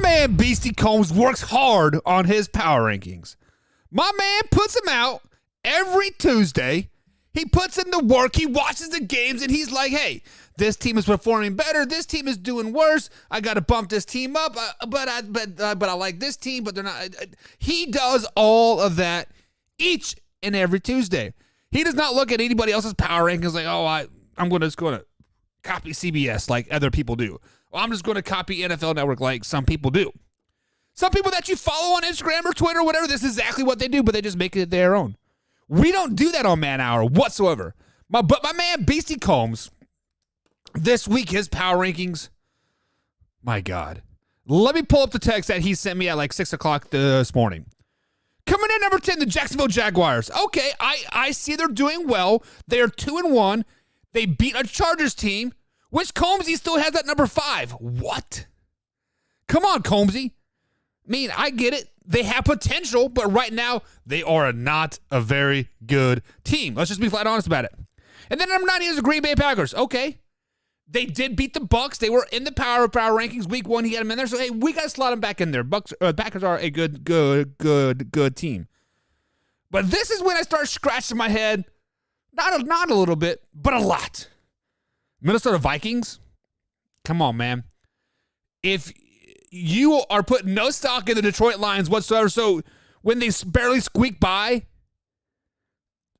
man Beastie Combs works hard on his power rankings. My man puts them out every Tuesday. He puts in the work. He watches the games, and he's like, hey, this team is performing better. This team is doing worse. I got to bump this team up, but I like this team, but they're not. He does all of that each and every Tuesday. He does not look at anybody else's power rankings like, oh, I'm just going to copy CBS like other people do. Well, I'm just going to copy NFL Network like some people do. Some people that you follow on Instagram or Twitter or whatever, this is exactly what they do, but they just make it their own. We don't do that on Man Hour whatsoever. But my man Beastie Combs, this week, his power rankings, my God. Let me pull up the text that he sent me at like 6 o'clock this morning. Coming in number 10, the Jacksonville Jaguars. Okay, I see they're doing well. They are 2-1. They beat a Chargers team, which Combsy still has at number 5. What? Come on, Combsy. I mean, I get it. They have potential, but right now, they are not a very good team. Let's just be flat honest about it. And then number 9 is the Green Bay Packers. Okay. They did beat the Bucs. They were in the power rankings. Week 1, he had them in there. So, hey, we got to slot them back in there. Packers are a good team. But this is when I start scratching my head. Not a little bit, but a lot. Minnesota Vikings? Come on, man. If you are putting no stock in the Detroit Lions whatsoever, so when they barely squeak by,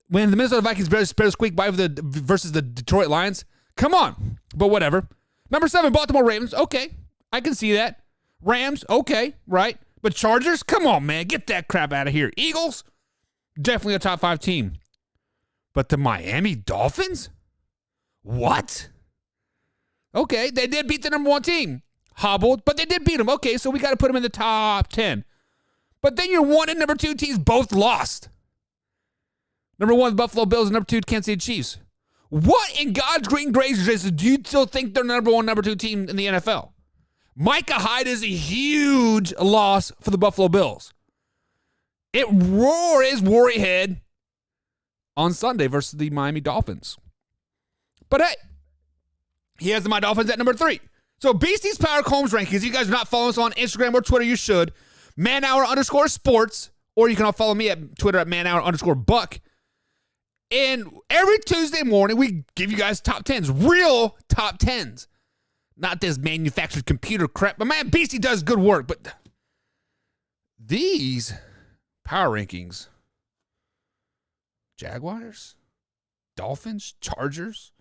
when the Minnesota Vikings barely squeak by versus the Detroit Lions, come on. But whatever. Number 7, Baltimore Ravens. Okay, I can see that. Rams. Okay, right. But Chargers? Come on, man. Get that crap out of here. Eagles? Definitely a top 5 team. But the Miami Dolphins? What? Okay, they did beat the number 1 team. Hobbled, but they did beat them. Okay, so we got to put them in the top 10. But then your 1 and number 2 teams both lost. Number 1, the Buffalo Bills, and number 2, Kansas City Chiefs. What in God's green gracious do you still think they're number 1, number 2 team in the NFL? Micah Hyde is a huge loss for the Buffalo Bills. It is worry head on Sunday versus the Miami Dolphins. But hey, he has the Miami Dolphins at number 3. So Beastie's Power Combs rankings, you guys are not following us on Instagram or Twitter, you should. manhour_sports, or you can all follow me at Twitter at manhour_buck. And every Tuesday morning, we give you guys top 10s, real top 10s. Not this manufactured computer crap. But man, Beastie does good work. But these power rankings, Jaguars, Dolphins, Chargers,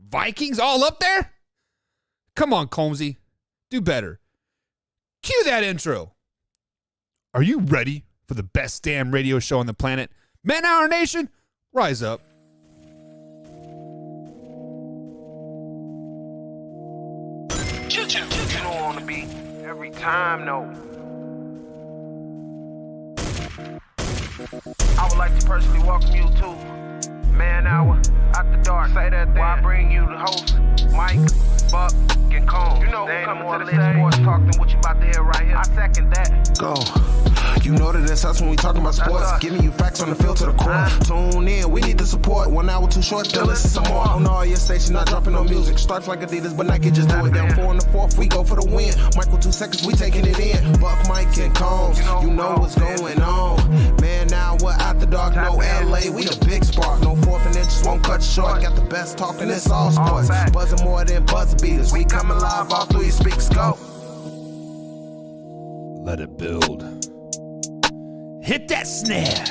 Vikings, all up there? Come on, Combsy. Do better. Cue that intro. Are you ready for the best damn radio show on the planet? Man Hour Nation, rise up. You don't want to be every time, no. I would like to personally welcome you to Man Hour After Dark. Say that then. Why I bring you the host, Mike, Buck, and Combs. You know who's coming to the stage. Sports talk than what you about to hear right here. I second that. Go. You know that it's us when we talking about sports. Giving you facts on the field to the core. Tune in, we need the support. 1 hour too short, still listen some more. On all your stations, not dropping no music. Stripes like Adidas, but Nike just do it. Down 4 in the 4th, we go for the win. Michael 2 seconds, we taking it in. Buck, Mike, and Combs. You know what's going on. Man, now we're After Dark, no LA, we the big spark. No 4th and inches, won't cut short. Got the best talking, it's all sports. Buzzing more than buzzer beaters. We coming live all through your speakers, go. Let it build. Hit that snare.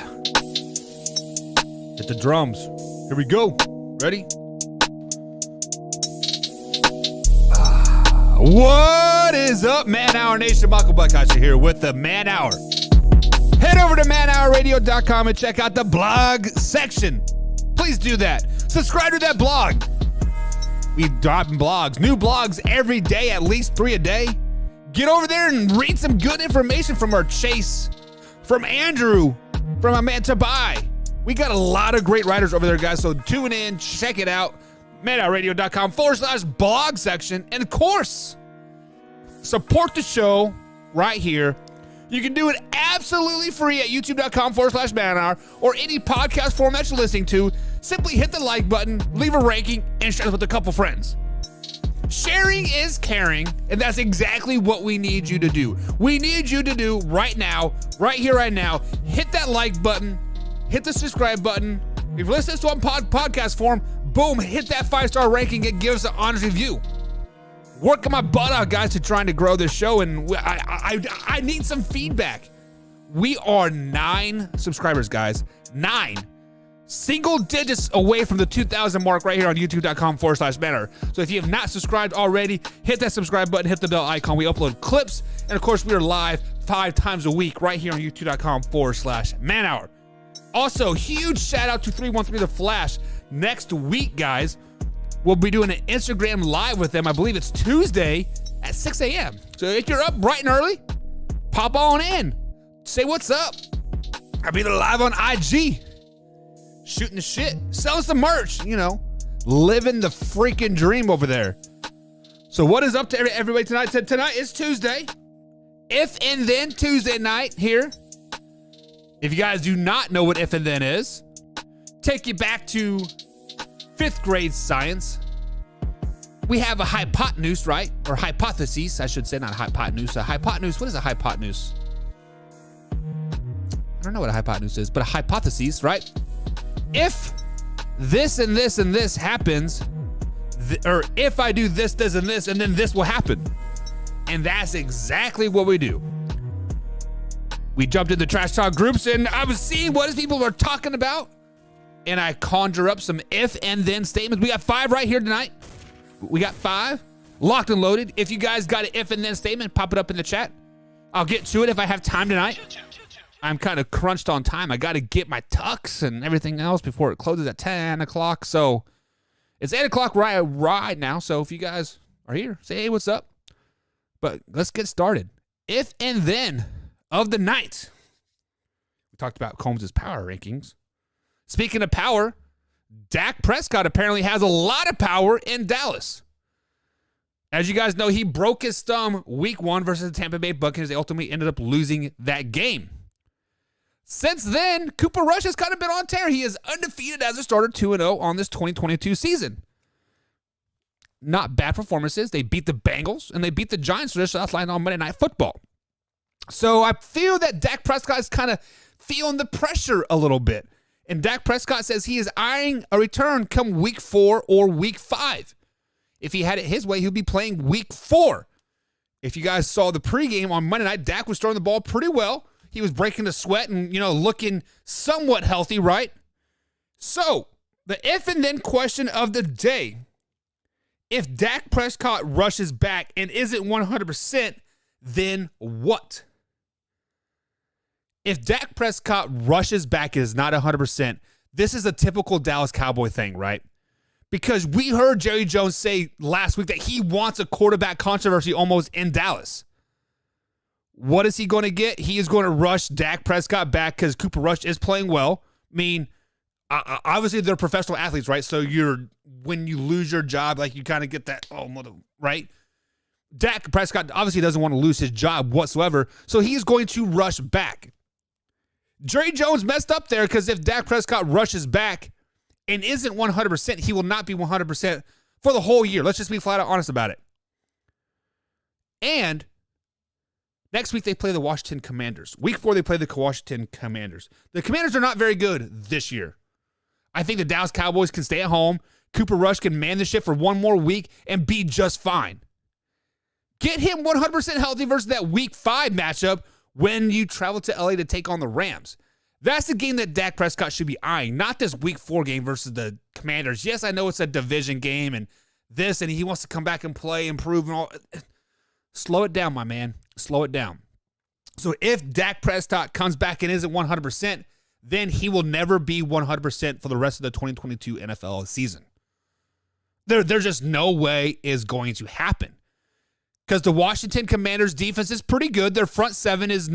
Hit the drums. Here we go. Ready? What is up, Man Hour Nation? Michael Buckhatcher here with the Man Hour. Head over to manhourradio.com and check out the blog section. Please do that. Subscribe to that blog. We drop blogs, new blogs every day, at least 3 a day. Get over there and read some good information from our Chase, from Andrew, from my man Tabai. We got a lot of great writers over there, guys, so tune in, check it out. manhourradio.com/blog section. And of course, support the show right here. You can do it absolutely free at youtube.com/manhour or any podcast format you're listening to. Simply hit the like button, leave a ranking, and share it with a couple friends. Sharing is caring, and that's exactly what we need you to do. We need you to do right now, right here, right now. Hit that like button, hit the subscribe button. If you listen to us on podcast form, boom, hit that 5-star ranking and give us an honest review. Working my butt out, guys, to trying to grow this show, and I need some feedback. We are 9 subscribers, guys. 9. Single digits away from the 2,000 mark right here on youtube.com/manor. So if you have not subscribed already, hit that subscribe button, hit the bell icon. We upload clips, and of course, we are live 5 times a week right here on youtube.com/manhour. Also, huge shout out to 313 The Flash. Next week, guys, we'll be doing an Instagram live with them. I believe it's Tuesday at 6 a.m. So if you're up bright and early, pop on in. Say what's up. I'll be live on IG. Shooting the shit. Selling some merch, Living the freaking dream over there. So what is up to everybody tonight? Tonight is Tuesday. If and Then Tuesday night here. If you guys do not know what if and then is, take you back to 5th grade science. We have a hypotenuse, right? Or hypothesis, I should say, not hypotenuse. A hypotenuse, what is a hypotenuse? I don't know what a hypotenuse is, but a hypothesis, right? If this and this and this happens, or if I do this, this, and this, and then this will happen. And that's exactly what we do. We jumped into trash talk groups, and I was seeing what people are talking about, and I conjure up some if and then statements. We got 5 right here tonight. We got 5 locked and loaded. If you guys got an if and then statement, pop it up in the chat. I'll get to it if I have time tonight. I'm kind of crunched on time. I got to get my tux and everything else before it closes at 10 o'clock. So it's 8 o'clock right now. So if you guys are here, say, hey, what's up? But let's get started. If and then of the night. We talked about Combs' power rankings. Speaking of power, Dak Prescott apparently has a lot of power in Dallas. As you guys know, he broke his thumb week 1 versus the Tampa Bay Buccaneers. They ultimately ended up losing that game. Since then, Cooper Rush has kind of been on tear. He is undefeated as a starter, 2-0 on this 2022 season. Not bad performances. They beat the Bengals, and they beat the Giants for their South Line on Monday Night Football. So I feel that Dak Prescott is kind of feeling the pressure a little bit. And Dak Prescott says he is eyeing a return come week 4 or week 5. If he had it his way, he'll be playing week 4. If you guys saw the pregame on Monday night, Dak was throwing the ball pretty well. He was breaking a sweat and, looking somewhat healthy, right? So, the if and then question of the day. If Dak Prescott rushes back and isn't 100%, then what? If Dak Prescott rushes back and is not 100%, this is a typical Dallas Cowboy thing, right? Because we heard Jerry Jones say last week that he wants a quarterback controversy almost in Dallas. What is he going to get? He is going to rush Dak Prescott back because Cooper Rush is playing well. I mean, obviously they're professional athletes, right? So when you lose your job, like you kind of get that, right? Dak Prescott obviously doesn't want to lose his job whatsoever, so he's going to rush back. Jerry Jones messed up there because if Dak Prescott rushes back and isn't 100%, he will not be 100% for the whole year. Let's just be flat out honest about it. And next week they play the Washington Commanders. Week 4 they play the Washington Commanders. The Commanders are not very good this year. I think the Dallas Cowboys can stay at home. Cooper Rush can man the ship for one more week and be just fine. Get him 100% healthy versus that week 5 matchup when you travel to LA to take on the Rams. That's the game that Dak Prescott should be eyeing, not this week 4 game versus the Commanders. Yes, I know it's a division game and this, and he wants to come back and play, improve, and all. Slow it down, my man. Slow it down. So if Dak Prescott comes back and isn't 100%, then he will never be 100% for the rest of the 2022 NFL season. There's just no way is going to happen. Because the Washington Commanders defense is pretty good. Their front 7 is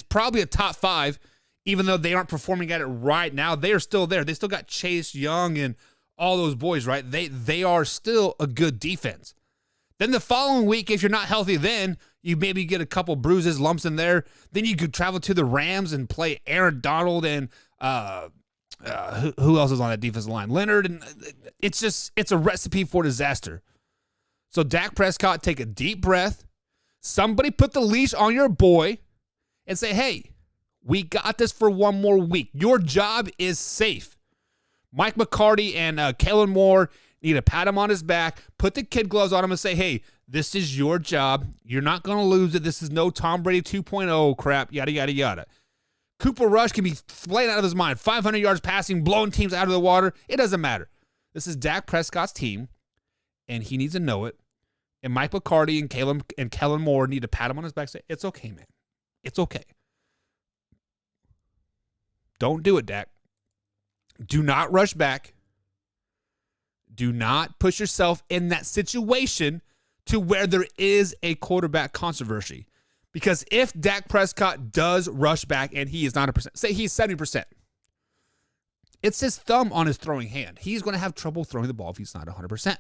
probably a top 5, even though they aren't performing at it right now. They are still there. They still got Chase Young and all those boys, right? They are still a good defense. Then the following week, if you're not healthy, then you maybe get a couple bruises, lumps in there. Then you could travel to the Rams and play Aaron Donald and who else is on that defensive line? Leonard. And it's a recipe for disaster. So Dak Prescott, take a deep breath. Somebody put the leash on your boy and say, hey, we got this for one more week. Your job is safe. Mike McCarty and Kellen Moore need to pat him on his back, put the kid gloves on him and say, hey, this is your job. You're not going to lose it. This is no Tom Brady 2.0 crap, yada, yada, yada. Cooper Rush can be playing out of his mind, 500 yards passing, blowing teams out of the water. It doesn't matter. This is Dak Prescott's team, and he needs to know it. And Mike McCarty and Kellen Moore need to pat him on his back and say, it's okay, man. It's okay. Don't do it, Dak. Do not rush back. Do not push yourself in that situation to where there is a quarterback controversy. Because if Dak Prescott does rush back and he is not 100%, say he's 70%, it's his thumb on his throwing hand. He's going to have trouble throwing the ball if he's not 100%.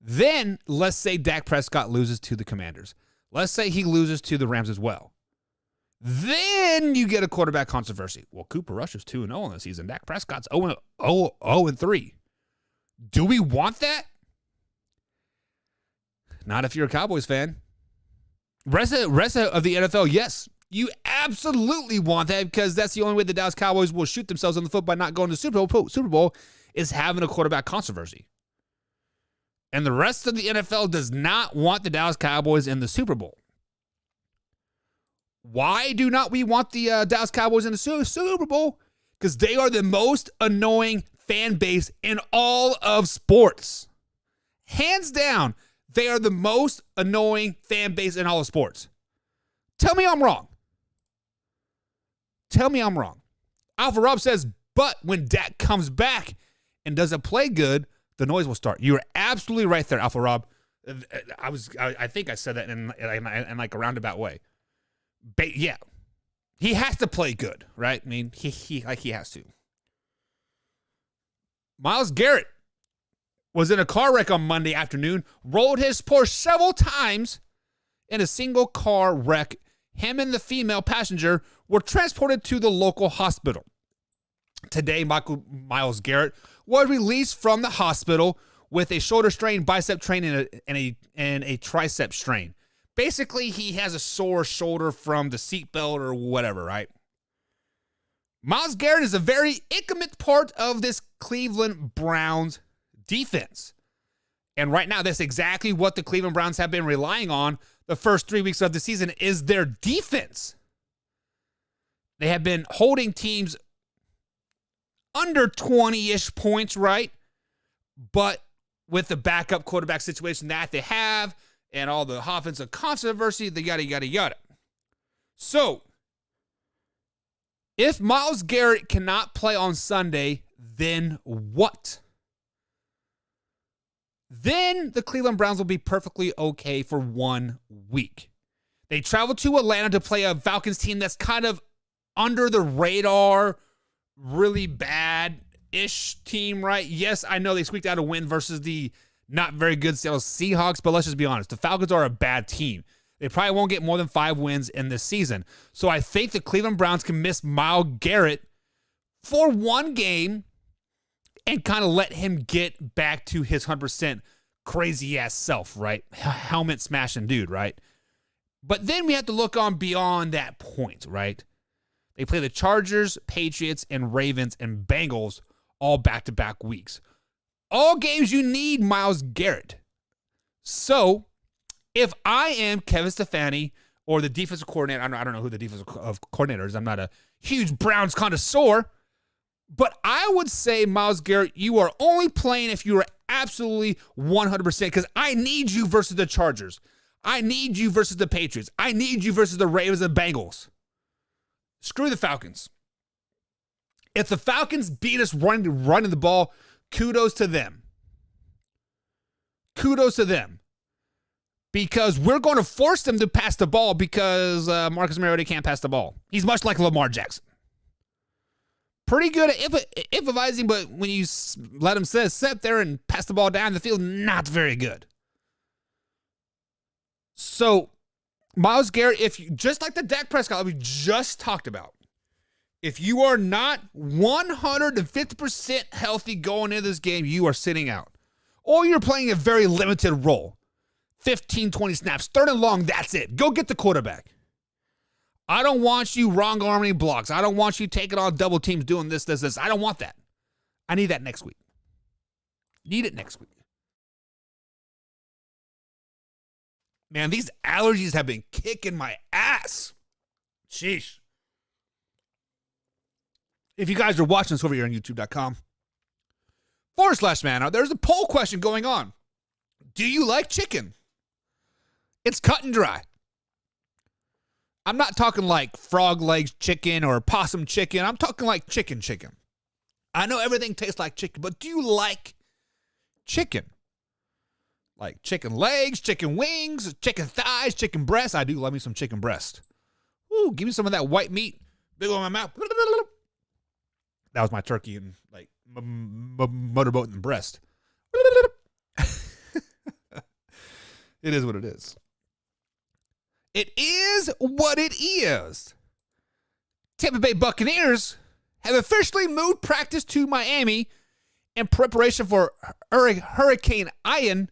Then let's say Dak Prescott loses to the Commanders. Let's say he loses to the Rams as well. Then you get a quarterback controversy. Well, Cooper Rush is 2-0 in the season. Dak Prescott's 0-3. Do we want that? Not if you're a Cowboys fan. Rest of the NFL, yes. You absolutely want that because that's the only way the Dallas Cowboys will shoot themselves in the foot by not going to the Super Bowl is having a quarterback controversy. And the rest of the NFL does not want the Dallas Cowboys in the Super Bowl. Why do not we want the Dallas Cowboys in the Super Bowl? Because they are the most annoying fan base in all of sports. Hands down, they are the most annoying fan base in all of sports. Tell me I'm wrong. Tell me I'm wrong. Alpha Rob says, but when Dak comes back and doesn't play good, the noise will start. You are absolutely right there, Alpha Rob. I think I said that in like a roundabout way. Yeah. He has to play good, right? I mean, he has to. Myles Garrett was in a car wreck on Monday afternoon, rolled his Porsche several times in a single car wreck. Him and the female passenger were transported to the local hospital. Today, Myles Garrett was released from the hospital with a shoulder strain, bicep strain, and a tricep strain. Basically, he has a sore shoulder from the seatbelt or whatever, right? Myles Garrett is a very intimate part of this Cleveland Browns defense. And right now, that's exactly what the Cleveland Browns have been relying on the first 3 weeks of the season is their defense. They have been holding teams under 20-ish points, right? But with the backup quarterback situation that they have and all the offensive controversy, the yada, yada, yada. So, if Myles Garrett cannot play on Sunday, then what? Then the Cleveland Browns will be perfectly okay for 1 week. They travel to Atlanta to play a Falcons team that's kind of under the radar, really bad-ish team, right? Yes, I know they squeaked out a win versus the not very good Seattle Seahawks, but let's just be honest. The Falcons are a bad team. They probably won't get more than 5 wins in this season. So I think the Cleveland Browns can miss Myles Garrett for 1 game and kind of let him get back to his 100% crazy-ass self, right? Helmet smashing dude, right? But then we have to look on beyond that point, right? They play the Chargers, Patriots, and Ravens and Bengals all back-to-back weeks. All games you need Myles Garrett. So, if I am Kevin Stefanski or the defensive coordinator, I don't know who the defensive coordinator is. I'm not a huge Browns connoisseur. But I would say, Myles Garrett, you are only playing if you are absolutely 100% because I need you versus the Chargers. I need you versus the Patriots. I need you versus the Ravens and Bengals. Screw the Falcons. If the Falcons beat us running the ball, kudos to them. Kudos to them. Because we're going to force them to pass the ball because Marcus Mariota can't pass the ball. He's much like Lamar Jackson. Pretty good at improvising, but when you let him sit there and pass the ball down the field, not very good. So, Myles Garrett, if you, just like the Dak Prescott we just talked about, if you are not 150% healthy going into this game, you are sitting out. or you're playing a very limited role. 15, 20 snaps, third and long, that's it. Go get the quarterback. I don't want you wrong arming blocks. I don't want you taking on double teams doing this. I don't want that. I need that next week. Need it next week. Man, these allergies have been kicking my ass. Sheesh. If you guys are watching this over here on youtube.com/man out, there's a poll question going on. Do you like chicken? It's cut and dry. I'm not talking like frog legs chicken or possum chicken. I'm talking like chicken. I know everything tastes like chicken, but do you like chicken? Like chicken legs, chicken wings, chicken thighs, chicken breasts. I do love me some chicken breast. Ooh, give me some of that white meat. Big on my mouth. That was my turkey and like motorboat and breast. It is what it is. It is what it is. Tampa Bay Buccaneers have officially moved practice to Miami in preparation for Hurricane Ian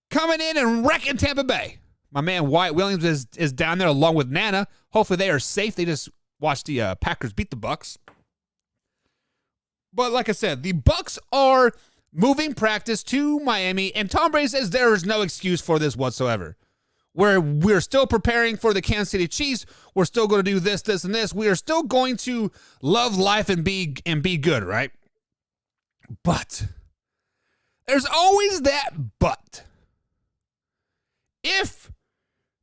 coming in and wrecking Tampa Bay. My man Wyatt Williams is down there along with Nana. Hopefully they are safe. They just watched the Packers beat the Bucs. But like I said, the Bucs are moving practice to Miami, and Tom Brady says there is no excuse for this whatsoever. We're still preparing for the Kansas City Chiefs. We're still going to do this, and this. We are still going to love life and be good, right? But there's always that but. If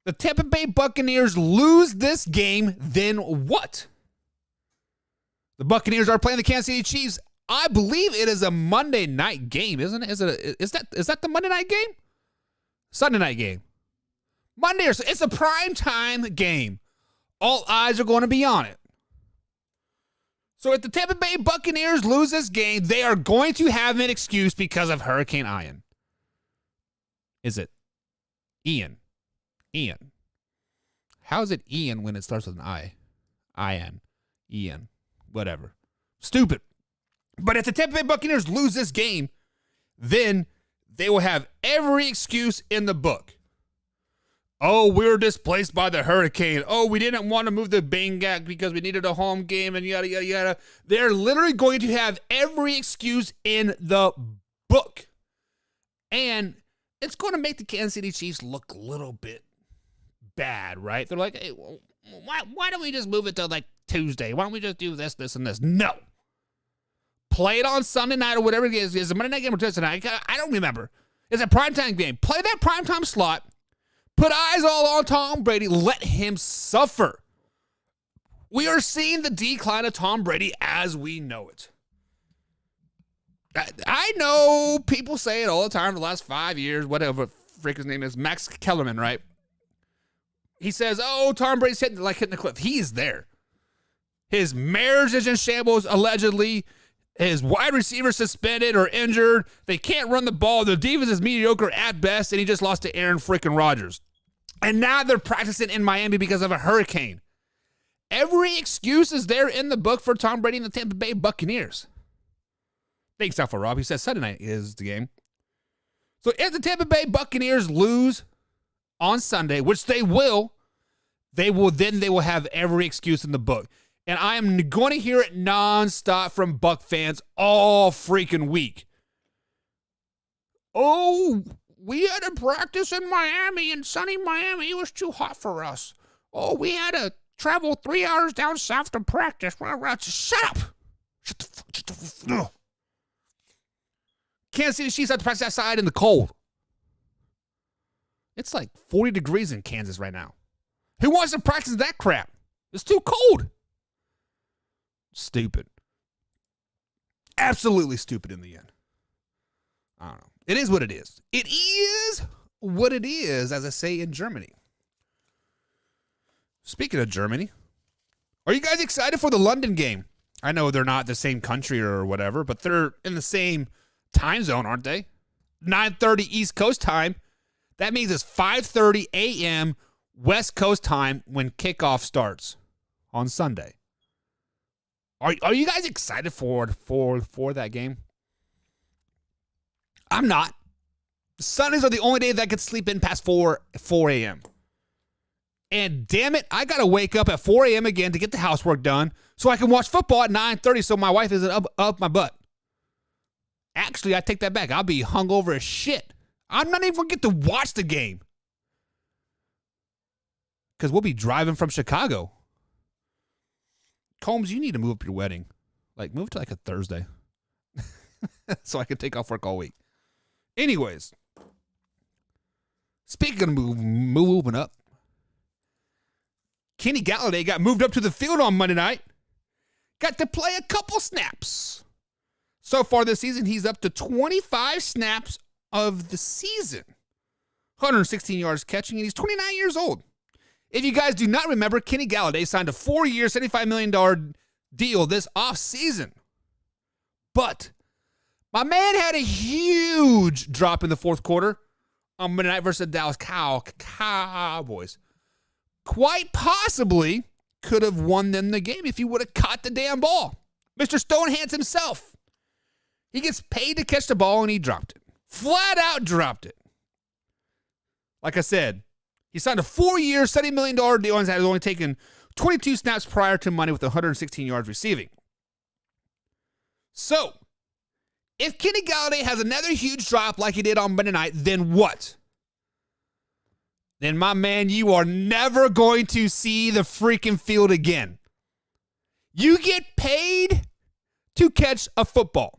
the Tampa Bay Buccaneers lose this game, then what? The Buccaneers are playing the Kansas City Chiefs. I believe it is a Monday night game, isn't it? Is that the Monday night game? Sunday night game. Monday or so. It's a prime time game. All eyes are going to be on it. So if the Tampa Bay Buccaneers lose this game, they are going to have an excuse because of Hurricane Ian. Is it Ian? Ian. How is it Ian when it starts with an I? Ian. Whatever. Stupid. But if the Tampa Bay Buccaneers lose this game, then they will have every excuse in the book. Oh, we were displaced by the hurricane. Oh, we didn't want to move the Combaack because we needed a home game and yada, yada, yada. They're literally going to have every excuse in the book. And it's going to make the Kansas City Chiefs look a little bit bad, right? They're like, hey, why don't we just move it to like Tuesday? Why don't we just do this, and this? No. Play it on Sunday night or whatever it is. Is it Monday night game or Tuesday night? I don't remember. It's a primetime game. Play that primetime slot. Put eyes all on Tom Brady. Let him suffer. We are seeing the decline of Tom Brady as we know it. I know people say it all the time for the last 5 years, whatever frick his name is, Max Kellerman, right? He says, oh, Tom Brady's hitting the cliff. He's there. His marriage is in shambles, allegedly. His wide receiver suspended or injured. They can't run the ball. The defense is mediocre at best, and he just lost to Aaron freaking Rodgers. And now they're practicing in Miami because of a hurricane. Every excuse is there in the book for Tom Brady and the Tampa Bay Buccaneers. Thanks, Alpha Rob. He says Sunday night is the game. So if the Tampa Bay Buccaneers lose on Sunday, which they will have every excuse in the book. And I am going to hear it nonstop from Buck fans all freaking week. Oh, we had to practice in Miami, in sunny Miami. It was too hot for us. Oh, we had to travel 3 hours down south to practice. Shut up. Shut the fuck. No. Kansas City Chiefs have to practice outside in the cold. It's like 40 degrees in Kansas right now. Who wants to practice that crap? It's too cold. Stupid. Absolutely stupid in the end. I don't know. It is what it is. It is what it is, as I say in Germany. Speaking of Germany, are you guys excited for the London game? I know they're not the same country or whatever, but they're in the same time zone, aren't they? 9:30 East Coast time. That means it's 5:30 a.m. West Coast time when kickoff starts on Sunday. Are you guys excited for that game? I'm not. Sundays are the only day that I could sleep in past 4 a.m. And damn it, I got to wake up at 4 a.m. again to get the housework done so I can watch football at 9:30 so my wife isn't up my butt. Actually, I take that back. I'll be hungover as shit. I'm not even going to get to watch the game. Because we'll be driving from Chicago. Combs, you need to move up your wedding. Like, move to like a Thursday. So I can take off work all week. Anyways. Speaking of moving up. Kenny Galladay got moved up to the field on Monday night. Got to play a couple snaps. So far this season, he's up to 25 snaps of the season. 116 yards catching, and he's 29 years old. If you guys do not remember, Kenny Galladay signed a 4-year, $75 million deal this offseason. But my man had a huge drop in the fourth quarter on Monday night versus the Dallas Cowboys. Quite possibly could have won them the game if he would have caught the damn ball. Mr. Stonehands himself. He gets paid to catch the ball, and he dropped it. Flat out dropped it. Like I said, he signed a 4-year, $70 million deal and has only taken 22 snaps prior to Monday with 116 yards receiving. So, if Kenny Galladay has another huge drop like he did on Monday night, then what? Then, my man, you are never going to see the freaking field again. You get paid to catch a football.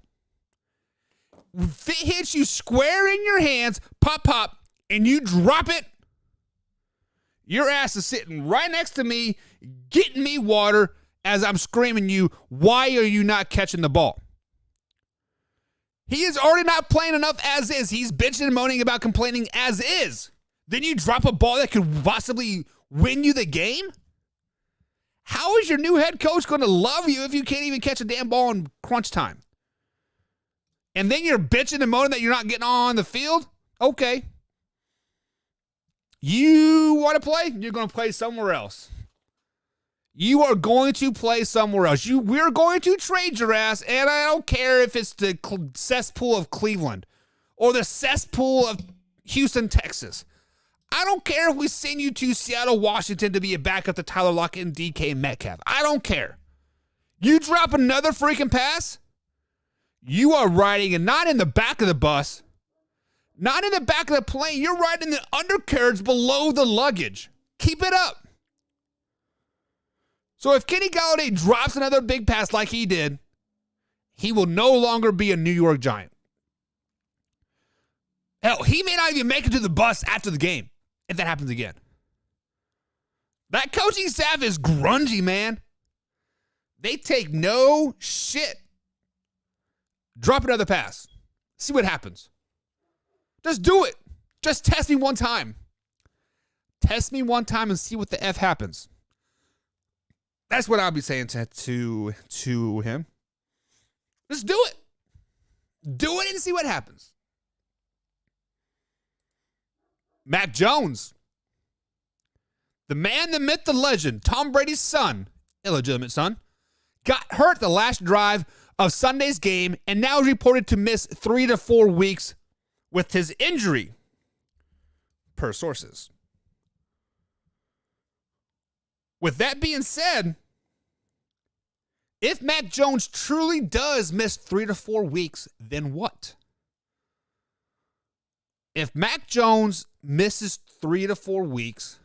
If it hits you square in your hands, pop, pop, and you drop it, your ass is sitting right next to me, getting me water as I'm screaming you, why are you not catching the ball? He is already not playing enough as is. He's bitching and moaning about complaining as is. Then you drop a ball that could possibly win you the game? How is your new head coach going to love you if you can't even catch a damn ball in crunch time? And then you're bitching and moaning that you're not getting on the field? Okay. You want to play? You're going to play somewhere else. You are going to play somewhere else. We're going to trade your ass, and I don't care if it's the cesspool of Cleveland or the cesspool of Houston, Texas. I don't care if we send you to Seattle, Washington to be a backup to Tyler Lockett and DK Metcalf. I don't care. You drop another freaking pass, you are riding, and not in the back of the bus, not in the back of the plane. You're riding the undercarriage below the luggage. Keep it up. So if Kenny Galladay drops another big pass like he did, he will no longer be a New York Giant. Hell, he may not even make it to the bus after the game if that happens again. That coaching staff is grungy, man. They take no shit. Drop another pass. See what happens. Just do it. Just test me one time. Test me one time and see what the F happens. That's what I'll be saying to him. Just do it. Do it and see what happens. Mac Jones. The man, the myth, the legend, Tom Brady's son, illegitimate son, got hurt the last drive of Sunday's game and now is reported to miss 3 to 4 weeks with his injury, per sources. With that being said, if Mac Jones truly does miss 3 to 4 weeks, then what? If Mac Jones misses 3 to 4 weeks,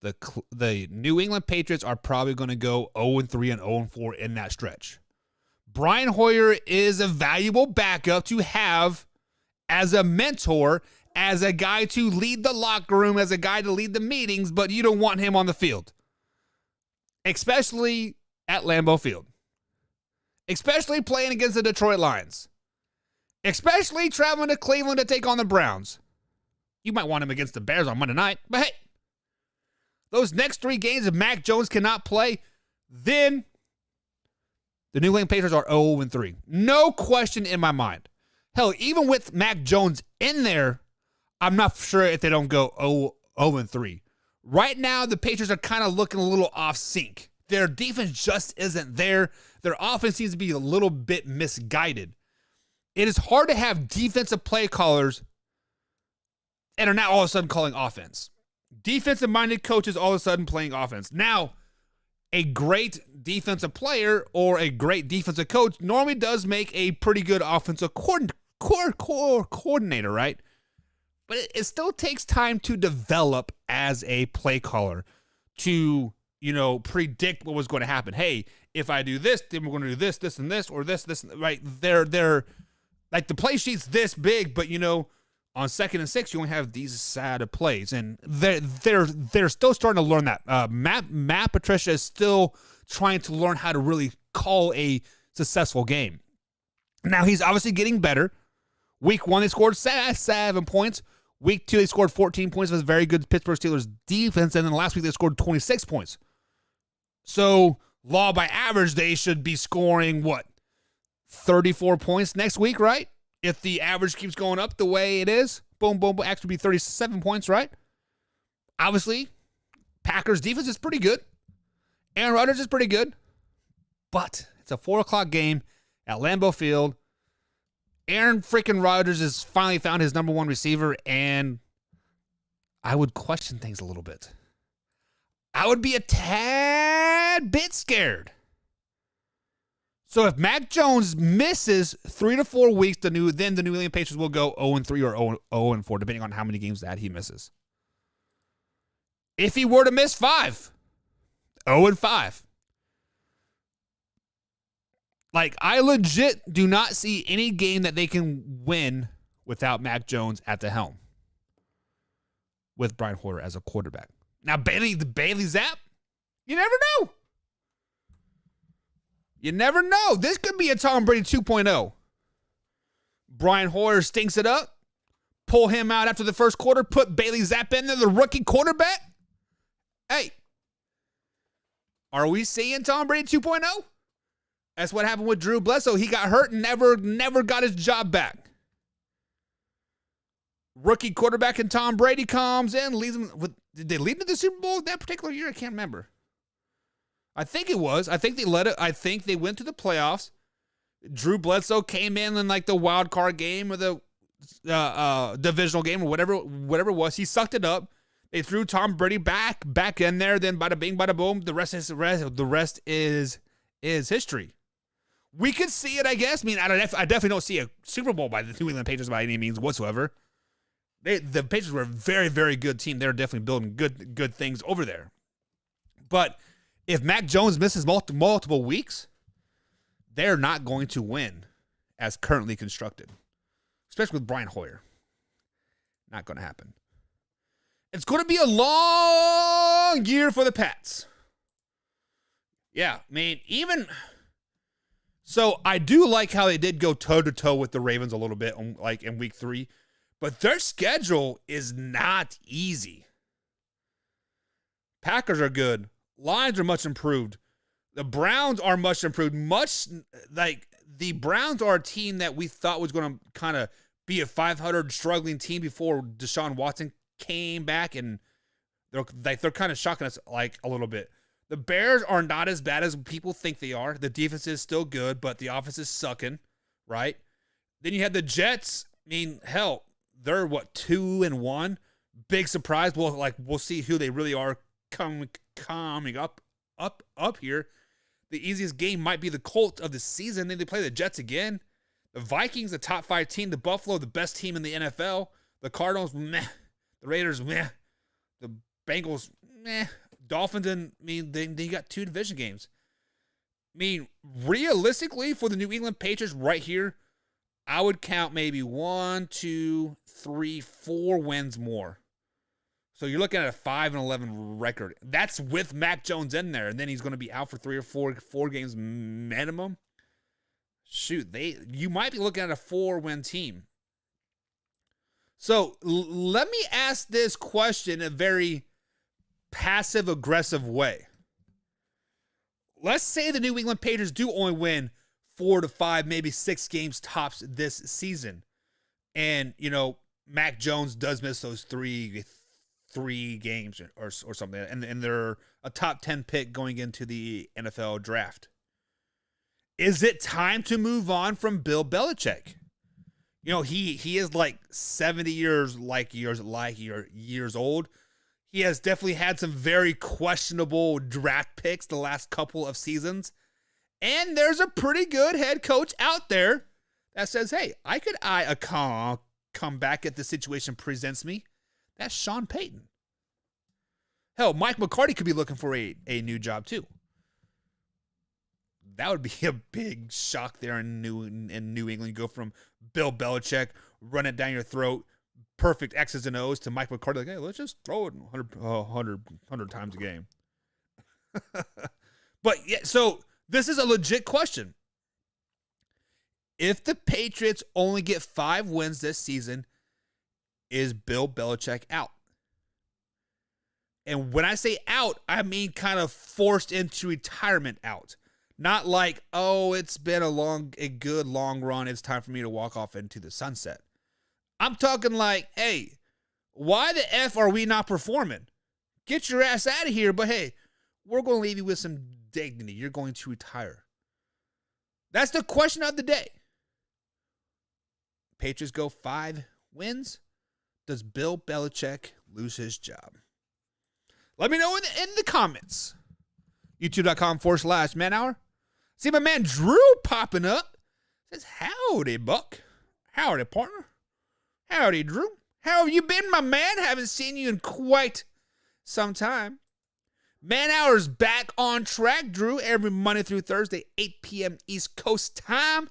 the New England Patriots are probably going to go 0-3 and 0-4 in that stretch. Brian Hoyer is a valuable backup to have as a mentor, as a guy to lead the locker room, as a guy to lead the meetings, but you don't want him on the field. Especially at Lambeau Field. Especially playing against the Detroit Lions. Especially traveling to Cleveland to take on the Browns. You might want him against the Bears on Monday night, but hey, those next 3 games, if Mac Jones cannot play, then the New England Patriots are 0-3. No question in my mind. Hell, even with Mac Jones in there, I'm not sure if they don't go 0-3. Right now, the Patriots are kind of looking a little off sync. Their defense just isn't there. Their offense seems to be a little bit misguided. it is hard to have defensive play callers and are now all of a sudden calling offense. Defensive-minded coaches all of a sudden playing offense. Now, a great defensive player or a great defensive coach normally does make a pretty good offensive coordinator, right? But it still takes time to develop as a play caller to, predict what was going to happen. Hey, if I do this, then we're going to do this, this, and this, or this, right? They're like the play sheet's this big, but on 2nd and 6, you only have these sad of plays, and they're still starting to learn that. Matt Patricia is still trying to learn how to really call a successful game. Now he's obviously getting better. Week 1, they scored 7 points. Week 2, they scored 14 points. It was very good Pittsburgh Steelers defense, and then last week they scored 26 points. So law by average, they should be scoring 34 points next week, right? If the average keeps going up the way it is, boom, boom, boom, actually be 37 points, right? Obviously, Packers defense is pretty good. Aaron Rodgers is pretty good. But it's a 4 o'clock game at Lambeau Field. Aaron freaking Rodgers has finally found his number 1 receiver, and I would question things a little bit. I would be a tad bit scared. So if Mac Jones misses 3 to 4 weeks, then the New England Patriots will go 0-3 or 0-4, depending on how many games that he misses. If he were to miss 5, 0-5. Like, I legit do not see any game that they can win without Mac Jones at the helm with Brian Hoyer as a quarterback. Now, Bailey Zapp, you never know. You never know. This could be a Tom Brady 2.0. Brian Hoyer stinks it up. Pull him out after the first quarter. Put Bailey Zapp in there, the rookie quarterback. Hey, are we seeing Tom Brady 2.0? That's what happened with Drew Bledsoe. He got hurt and never got his job back. Rookie quarterback and Tom Brady comes in, leads him with. Did they lead him to the Super Bowl that particular year? I can't remember. I think it was. I think they led it. I think they went to the playoffs. Drew Bledsoe came in like the wild card game or the divisional game or whatever it was. He sucked it up. They threw Tom Brady back in there. Then bada bing, bada boom. The rest is history. We could see it, I guess. I mean, I definitely don't see a Super Bowl by the New England Patriots by any means whatsoever. The Patriots were a very, very good team. They're definitely building good things over there. But if Mac Jones misses multiple weeks, they're not going to win as currently constructed, especially with Brian Hoyer. Not going to happen. It's going to be a long year for the Pats. Yeah, I mean, so I do like how they did go toe-to-toe with the Ravens a little bit, like in week 3, but their schedule is not easy. Packers are good. Lions are much improved. The Browns are much improved. The Browns are a team that we thought was going to kind of be a 500 struggling team before Deshaun Watson came back, and they're kind of shocking us like a little bit. The Bears are not as bad as people think they are. The defense is still good, but the offense is sucking, right? Then you have the Jets. I mean, hell, they're 2-1. Big surprise. We'll see who they really are coming up here. The easiest game might be the Colts of the season. Then they play the Jets again. The Vikings, the top 5 team. The Buffalo, the best team in the NFL. The Cardinals, meh. The Raiders, meh. The Bengals, meh. Dolphins, and they got 2 division games. I mean, realistically, for the New England Patriots right here, I would count maybe 1, 2, 3, 4 wins more. So you're looking at a 5-11 record. That's with Mac Jones in there, and then he's going to be out for 3 or 4 games minimum. Shoot, you might be looking at a 4-win team. So let me ask this question in a very passive-aggressive way. Let's say the New England Patriots do only win 4 to 5, maybe 6 games tops this season. And, Mac Jones does miss those three games or something. And they're a top 10 pick going into the NFL draft. Is it time to move on from Bill Belichick? You know, he is like 70 years years old. He has definitely had some very questionable draft picks the last couple of seasons. And there's a pretty good head coach out there that says, hey, I could come back if the situation presents me. That's Sean Payton. Hell, Mike McCarthy could be looking for a new job too. That would be a big shock there in New England. You go from Bill Belichick, run it down your throat, perfect X's and O's, to Mike McCarthy, like, hey, let's just throw it 100 times a game. But yeah, so this is a legit question. If the Patriots only get 5 wins this season, is Bill Belichick out? And when I say out, I mean kind of forced into retirement out. Not like, oh, it's been a good long run. It's time for me to walk off into the sunset. I'm talking like, hey, why the F are we not performing? Get your ass out of here. But hey, we're going to leave you with some dignity. You're going to retire. That's the question of the day. Patriots go 5 wins. Does Bill Belichick lose his job? Let me know in the comments. YouTube.com/manhour. See my man Drew popping up. Says, howdy, Buck. Howdy, partner. Howdy, Drew. How have you been, my man? Haven't seen you in quite some time. Man Hour's back on track, Drew, every Monday through Thursday, 8 p.m. East Coast time.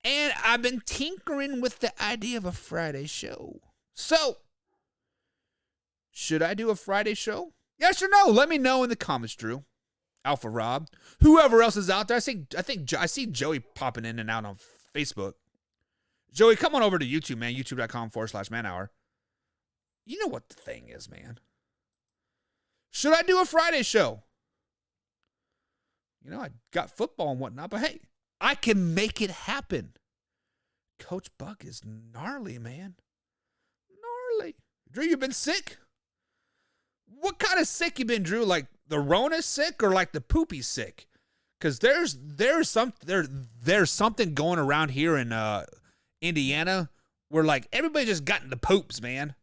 And I've been tinkering with the idea of a Friday show. So, should I do a Friday show? Yes or no? Let me know in the comments, Drew. Alpha Rob. Whoever else is out there. I see Joey popping in and out on Facebook. Joey, come on over to YouTube, man. YouTube.com/manhour. You know what the thing is, man. Should I do a Friday show? You know, I got football and whatnot, but hey, I can make it happen. Coach Buck is gnarly, man. Gnarly. Drew, you been sick? What kind of sick you been, Drew? Like the Rona sick or like the poopy sick? Because there's something going around here in Indiana where like everybody just gotten the poops, man.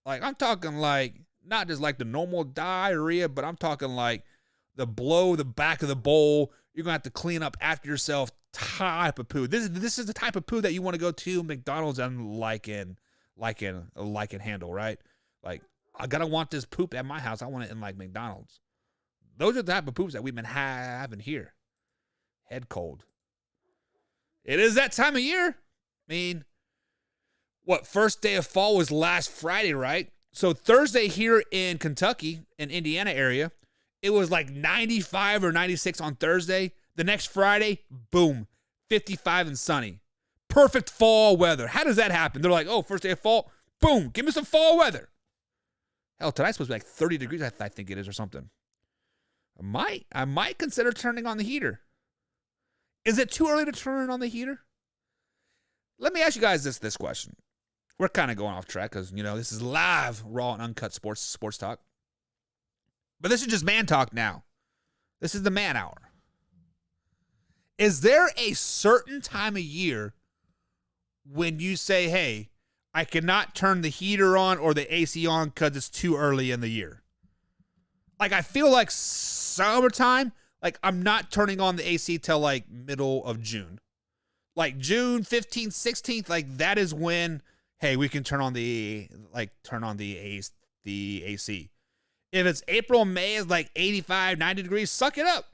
Like I'm talking like not just like the normal diarrhea, but I'm talking like the back of the bowl. You're gonna have to clean up after yourself type of poo. This is the type of poo that you want to go to McDonald's and like and handle, right? Like I gotta want this poop at my house. I want it in like McDonald's. Those are the type of poops that we've been having here. Head cold. It is that time of year. I mean, first day of fall was last Friday, right? So Thursday here in Kentucky, in Indiana area, it was like 95 or 96 on Thursday. The next Friday, boom, 55 and sunny. Perfect fall weather. How does that happen? They're like, oh, first day of fall, boom, give me some fall weather. Hell, tonight's supposed to be like 30 degrees, I think it is, or something. I might consider turning on the heater. Is it too early to turn on the heater? Let me ask you guys this question. We're kind of going off track because, you know, this is live, raw, and uncut sports talk. But this is just man talk now. This is the man hour. Is there a certain time of year when you say, hey, I cannot turn the heater on or the AC on because it's too early in the year? Like, I feel like summertime, like, I'm not turning on the AC till, like, middle of June. Like, June 15th, 16th, like, that is when, hey, we can turn on the AC. If it's April, May, is like 85, 90 degrees, suck it up.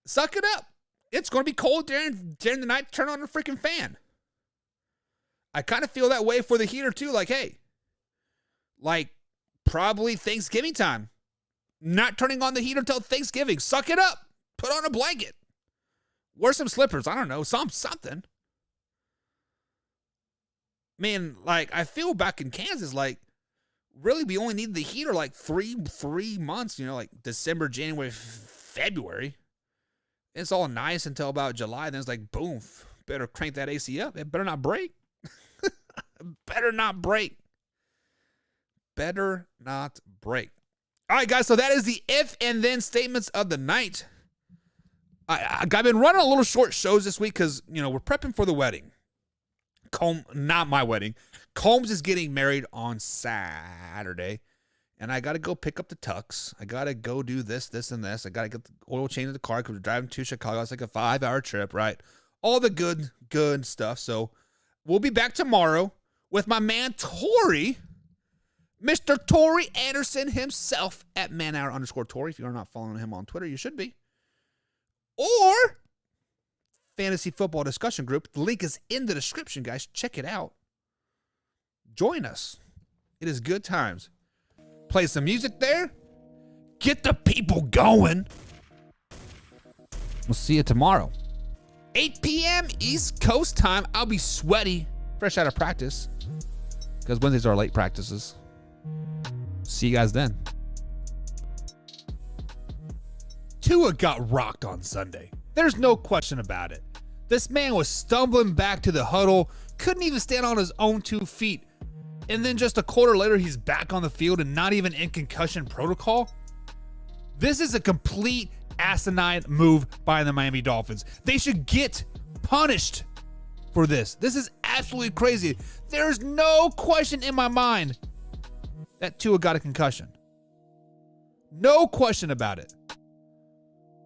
Suck it up. It's going to be cold during the night. Turn on the freaking fan. I kind of feel that way for the heater, too. Like, hey, like, probably Thanksgiving time. Not turning on the heater until Thanksgiving. Suck it up. Put on a blanket. Wear some slippers. I don't know. Something. Man, like, I feel back in Kansas, like, really, we only need the heater like three months, you know, like December, January, February. It's all nice until about July. Then it's like, boom, better crank that AC up. It better not break. Better not break. Better not break. All right, guys, so that is the if and then statements of the night. I've been running a little short shows this week because, you know, we're prepping for the wedding. Not my wedding. Combs is getting married on Saturday. And I got to go pick up the tux. I got to go do this, and this. I got to get the oil change in the car because we're driving to Chicago. It's like a 5-hour trip, right? All the good stuff. So we'll be back tomorrow with my man, Tori. Mr. Tori Anderson himself at manhour_Tori. If you're not following him on Twitter, you should be. Or Fantasy Football Discussion Group. The link is in the description, guys. Check it out. Join us. It is good times. Play some music there. Get the people going. We'll see you tomorrow. 8 p.m. East Coast time. I'll be sweaty, fresh out of practice. Because Wednesdays are late practices. See you guys then. Tua got rocked on Sunday. There's no question about it. This man was stumbling back to the huddle. Couldn't even stand on his own 2 feet. And then just a quarter later, he's back on the field and not even in concussion protocol. This is a complete asinine move by the Miami Dolphins. They should get punished for this. This is absolutely crazy. There's no question in my mind that Tua got a concussion. No question about it.